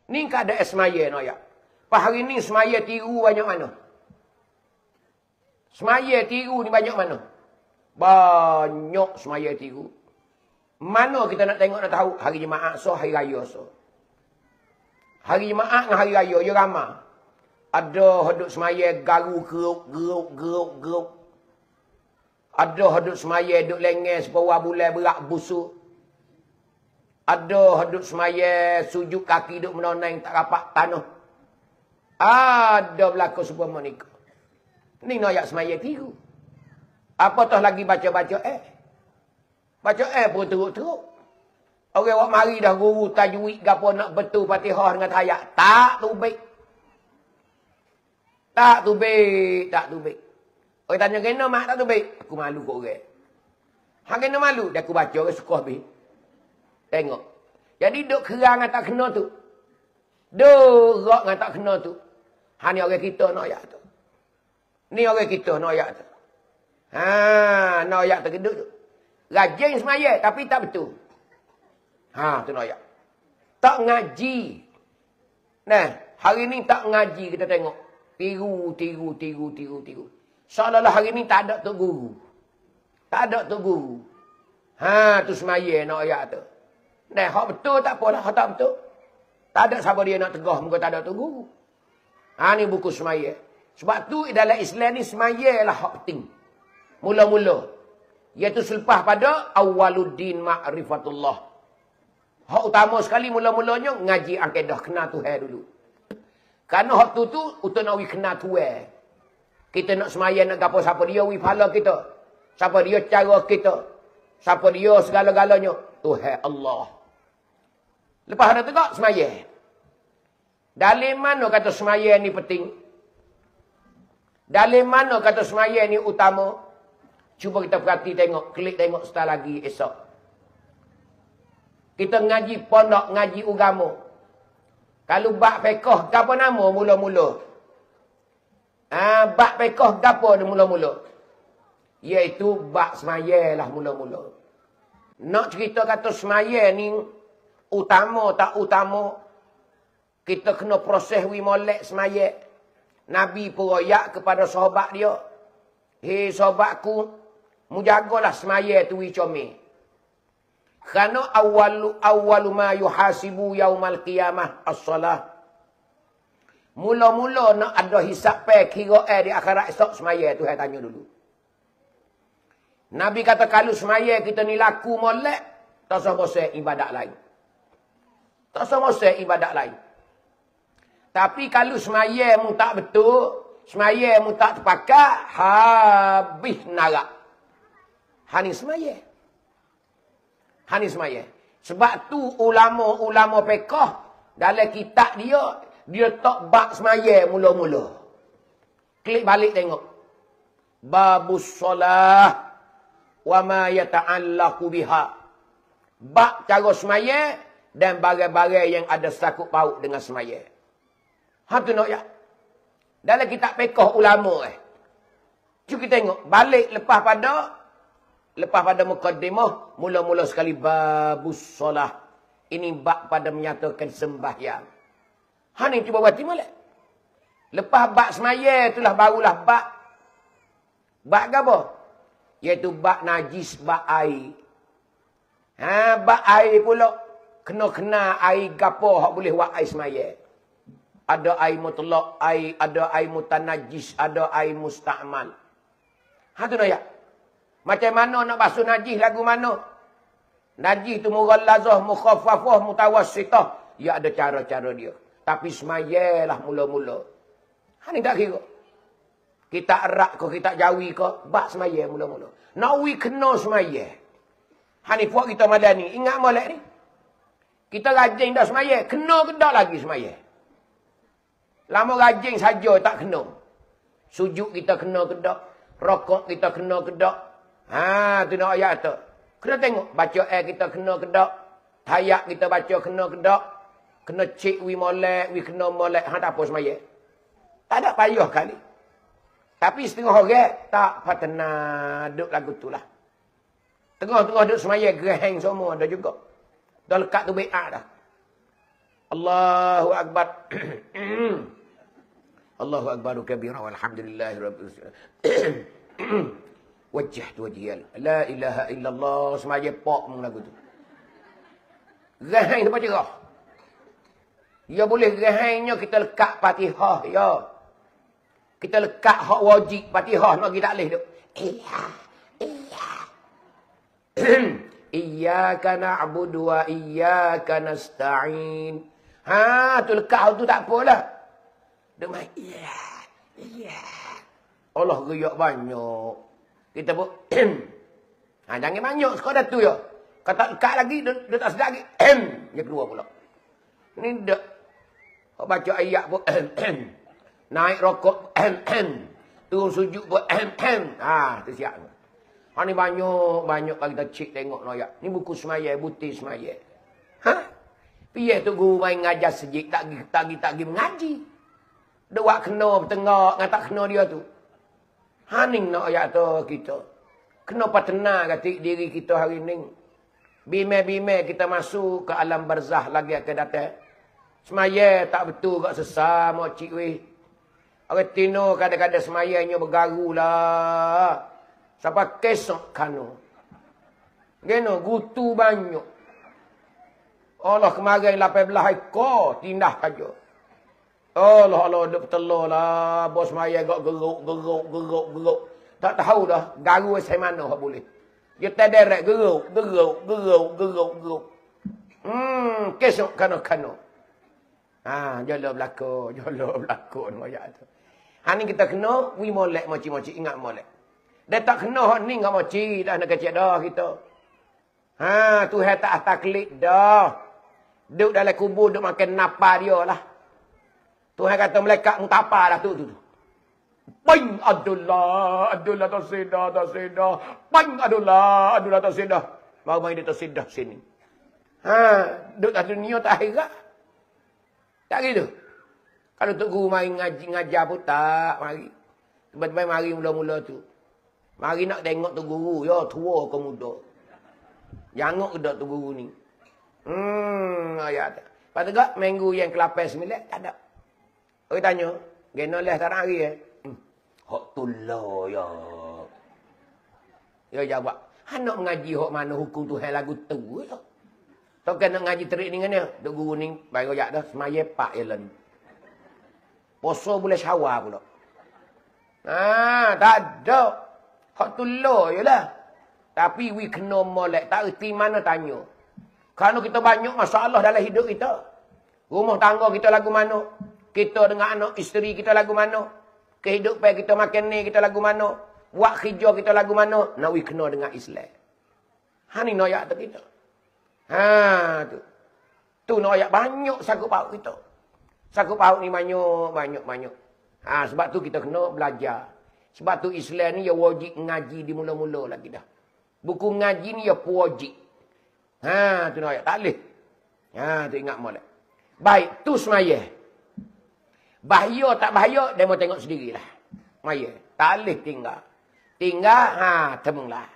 Ni keadaan semaya no ya. Pak hari ni semaya tiru banyak mana? Semaya tiru ni banyak mana? Banyak semaya tiru. Mana kita nak tengok nak tahu? Hari Jumaat so, hari raya so. Hari Jumaat dengan hari raya, dia ramai. Ada hodok semaya garu geruk. Ada hodok semaya duk lengeh separuh bulan berak busuk. Ada hodok semaya sujud kaki duk menoneng tak rapat tanah. Ada berlaku sebuah menikah. Ni noyak semaya tiru. Apatah lagi baca-baca Baca pun teruk-teruk. Orang awak mari dah guru tajwid gapo nak betul Fatihah dengan ayat. Tak tu baik. Tak tu baik. Orang tanya kena mak tak tu baik. Aku malu kau orang. Hang kena malu. Dia aku baca orang suka habis. Tengok. Jadi duk kerang dengan tak kena tu. Duk rak dengan tak kena tu. Ni orang kita nak ayat tu. Ni orang kita nak ayat tu. Nak ayat tu keduk tu. Rajin semaya tapi tak betul. Tu nak ayat. Tak ngaji. Nah, hari ni tak ngaji kita tengok. Tiru. Seolah-olah hari ni tak ada tok guru. Tak ada tok guru. Tu semaya nak ayat tu. Nah, hak betul tak apalah, hak tak betul. Tak ada siapa dia nak tegah muka tak ada tok guru. Ni buku semaya. Sebab tu dalam Islam ni semaya lah hak penting. Mula-mula. Iaitu selepas pada awaluddin ma'rifatullah. Hak utama sekali mula-mulanya ngaji akidah kenal Tuhan dulu. Kerana hak tu untuk nak kenal Tuhan. Kita nak semaya nak gapo siapa dia wi pahala kita. Siapa dia cara kita. Siapa dia segala-galanya. Tuhan Allah. Lepas ada tegak semaya. Dalam mana kata semaya ni penting? Dalam mana kata semaya ni utama? Cuba kita perhati tengok. Klik tengok setelah lagi esok. Kita ngaji pondok, ngaji agama. Kalau bak pekoh, apa nama mula-mula? Bak pekoh, apa mula-mula? Iaitu bak semaya lah mula-mula. Nak cerita kata semaya ni, utama tak utama, kita kena proses wi molek semaya. Nabi pun royak kepada sahabat dia. Hei sahabatku, mujagalah semaya tu wi comel. Kerana awwalu ma yuhasibu yaumal qiyamah as-salah. Mula-mula nak ada hisap kira di akhirat esok semaya tu saya tanya dulu. Nabi kata kalau semaya kita ni laku molek, tak sama ibadat lain. Tak sama ibadat lain. Tapi kalau semaya mu tak betul, semaya mu tak terpakat, habis narak. Hani semaya. Sebab tu ulama-ulama fiqh dalam kitab dia tak bab semaya mula-mula. Klik balik tengok. Babus solah wa ma yata'allaqu biha. Bab cara semaya dan barang-barang yang ada sakut paut dengan semaya. Tu nak ya. Dalam kitab fiqh ulama Cuba kita tengok balik lepas pada mukaddimah, mula-mula sekali babus solah. Ini bab pada menyatakan sembahyang. Ni cuba buat molek. Lepas bab semaya itulah barulah bab apa? Iaitu bab najis, bab air. Bab air pula kena air gapo hak boleh buat air semaya. Ada air mutlak, ada air mutanajis, ada air musta'mal. Tu nak ya. Macam mana nak basuh najis lagu mana? Najis tu mughallazah, mukhaffafah, mutawassitah. Ya ada cara-cara dia. Tapi semayalah mula-mula. Ni tak kira. Kita erak ke, kita jawi ke, bak semaya mula-mula. Nak kena semaya. Ni puak kita malam ni. Ingat molek ni? Kita rajin dah semaya. Kena ke tak lagi semaya? Lama rajin saja tak kena. Sujud kita kena ke tak? Rokok kita kena ke tak? Tu nak ayat tu. Kena tengok. Baca kita kena ke tak? Tayak kita baca kena ke tak? Kena cek wi molek, wi kena molek. Tak apa semaya. Tak ada payah kali. Tapi setengah orang tak patena duduk lagu tu lah. Tengah-tengah duduk semaya geraheng semua ada juga. Dah lekat tu be'at dah. Allahu Akbar. Allahu Akbar kabira walhamdulillahi rabbil alamin. Wajjahtu wajhiya la ilaha illallah semaya pok lagu tu. Rahai tu baca kah? Ya boleh rahainya kita lekat Fatihah ya. Kita lekat hak wajib Fatihah nak pergi tak leh tu. Iyyaka na'budu wa iyyaka nasta'in. Ha tu lekat tu tak apalah. Dia main iya. Allah riak banyak. Kita pun ha jangan banyak sekadar tu ya. Kata lekat lagi dia tak sedar lagi. Dia keluar pula. Ni dak. Kau baca ayat pun naik rokok turun sujud pun ha tu siap. Ha ni banyak kita cek tengok no ayat. Ni buku semaya, butir semaya. Ha? Piye tu guru main ngajar sejik tak pergi mengaji. Dua kena bertengok dengan tak kena dia tu. Haning nak ayat tu kita. Kena tenang kata diri kita hari ni. Bime-bime kita masuk ke alam barzah lagi akan datang. Semaya tak betul kat sesar makcik weh. Orang tino kadang-kadang semayanya bergaru lah. Siapa kesok kano. Geno gutu banyak. Allah kemarin 18 ekor tindah saja. Allah duk telur lah. Bos maya gak geruk. Tak tahu dah garu saya mana hak boleh. Dia tak derek geruk. Kesok kano. Ha, jolo berlaku ayat tu. Ha ni kita kena wi molek moci-moci ingat molek. Dia tak kena hak ni ngak moci dah nak kecek dah kita. Ha, Tuhan tak taklid dah. Duk dalam kubur duk makan napa dia lah. Tuhan kata malaikat mutapa dah tu. Bang Abdullah tak sedar. Bang Abdullah tak sedar. Baru main dia tak sedar sini. Ha, duk kat dunia tak akhirat. Tak gitu. Kalau Tok Guru mari ngajar pun tak mari. Tiba-tiba mari mula-mula tu. Mari nak tengok Tok Guru ya tua ke muda. Jangok ke Tok Guru ni. Ayat. Lepas tu minggu yang ke-8 9 tak ada. Oi tanya, geno leh tak hari hak tullah ya. Ya jawab. Han nak mengaji hak mana hukum Tuhan lagu tu ya. Tak kena ngaji terik ni ngene. Tok Guru ni bagi royak dah semaya pak elan. Poso boleh syawal pula. Tak ada. Hak tullah jelah. Tapi we kena molek tak erti mana tanya. Kalau kita banyak masalah dalam hidup kita. Rumah tangga kita lagu mana? Kita dengan anak isteri kita lagu mana? Kehidupan kita makan ni kita lagu mana? Buat kerja kita lagu mana? Nak we kena dengan Islam. Ha ni noyak tu kita. Ha tu. Tu noyak banyak sanggup paut kita. Sanggup paut ni banyak. Ha sebab tu kita kena belajar. Sebab tu Islam ni ya wajib ngaji di mula-mula lagi dah. Buku ngaji ni ya wajib. Ha tu noyak tak leh. Ha tu ingat molek. Baik tu semaya. Bahaya tak bahaya dia mau tengok sendirilah. Maya. Tak leh tinggal. Ha temunglah.